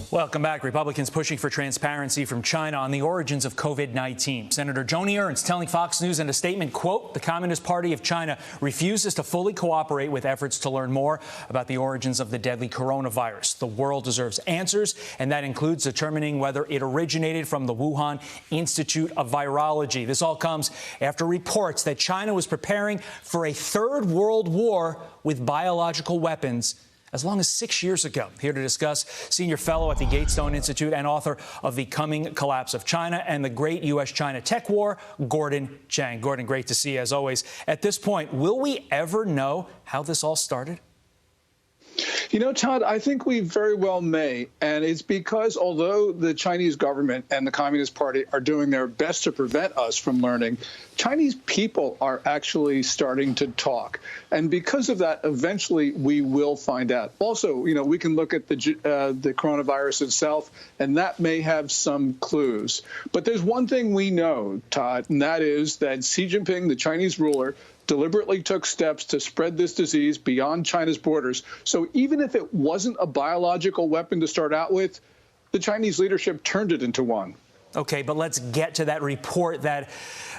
Welcome back. Republicans pushing for transparency from China on the origins of COVID-19. Senator Joni Ernst telling Fox News in a statement, quote, the Communist Party of China refuses to fully cooperate with efforts to learn more about the origins of the deadly coronavirus. The world deserves answers, and that includes determining whether it originated from the Wuhan Institute of Virology. This all comes after reports that China was preparing for a third world war with biological weapons as long as 6 years ago. Here to discuss, senior fellow at the Gatestone Institute and author of The Coming Collapse of China and the Great U.S.-China Tech War, Gordon Chang. Gordon, great to see you as always. At this point, will we ever know how this all started? You know, Todd, I think we very well may. And it's because although the Chinese government and the Communist Party are doing their best to prevent us from learning, Chinese people are actually starting to talk. And because of that, eventually we will find out. Also, you know, we can look at the coronavirus itself, and that may have some clues. But there's one thing we know, Todd, and that is that Xi Jinping, the Chinese ruler, deliberately took steps to spread this disease beyond China's borders. So even if it wasn't a biological weapon to start out with, the Chinese leadership turned it into one. Okay, but let's get to that report that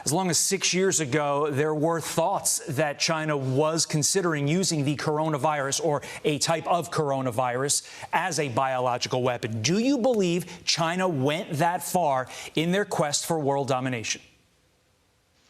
as long as 6 years ago, there were thoughts that China was considering using the coronavirus or a type of coronavirus as a biological weapon. Do you believe China went that far in their quest for world domination?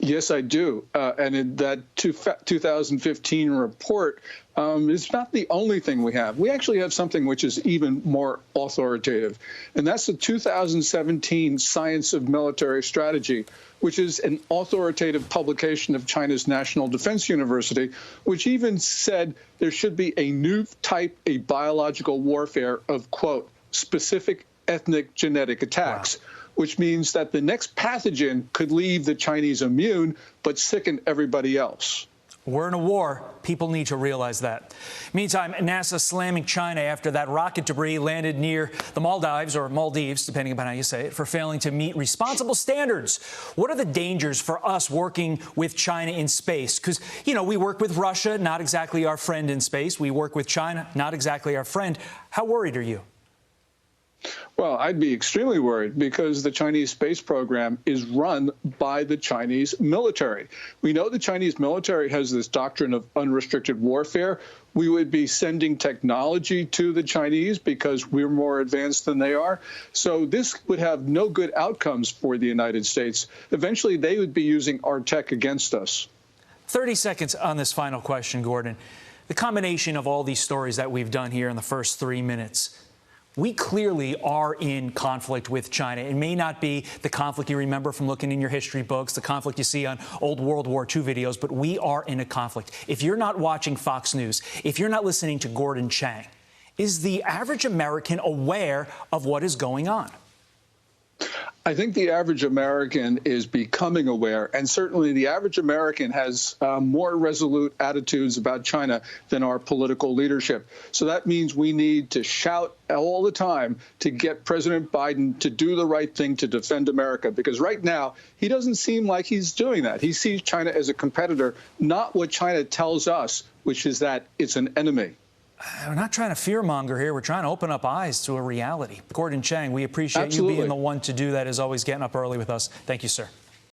Yes, I do. And in that 2015 report is not the only thing we have. We actually have something which is even more authoritative, and that's the 2017 Science of Military Strategy, which is an authoritative publication of China's National Defense University, which even said there should be a new type, a biological warfare of, quote, specific ethnic genetic attacks. Wow. Which means that the next pathogen could leave the Chinese immune, but sicken everybody else. We're in a war. People need to realize that. Meantime, NASA slamming China after that rocket debris landed near the Maldives, or Maldives, depending upon how you say it, for failing to meet responsible standards. What are the dangers for us working with China in space? Because, you know, we work with Russia, not exactly our friend in space. We work with China, not exactly our friend. How worried are you? Well, I'd be extremely worried because the Chinese space program is run by the Chinese military. We know the Chinese military has this doctrine of unrestricted warfare. We would be sending technology to the Chinese because we're more advanced than they are. So this would have no good outcomes for the United States. Eventually, they would be using our tech against us. 30 seconds on this final question, Gordon. The combination of all these stories that we've done here in the first 3 minutes, we clearly are in conflict with China. It may not be the conflict you remember from looking in your history books, the conflict you see on old World War II videos, but we are in a conflict. If you're not watching Fox News, if you're not listening to Gordon Chang, is the average American aware of what is going on? I think the average American is becoming aware, and certainly the average American has more resolute attitudes about China than our political leadership. So that means we need to shout all the time to get President Biden to do the right thing to defend America, because right now he doesn't seem like he's doing that. He sees China as a competitor, not what China tells us, which is that it's an enemy. We're not trying to fearmonger here. We're trying to open up eyes to a reality. Gordon Chang, we appreciate Absolutely. you being the one to do that, as always, getting up early with us. Thank you, sir.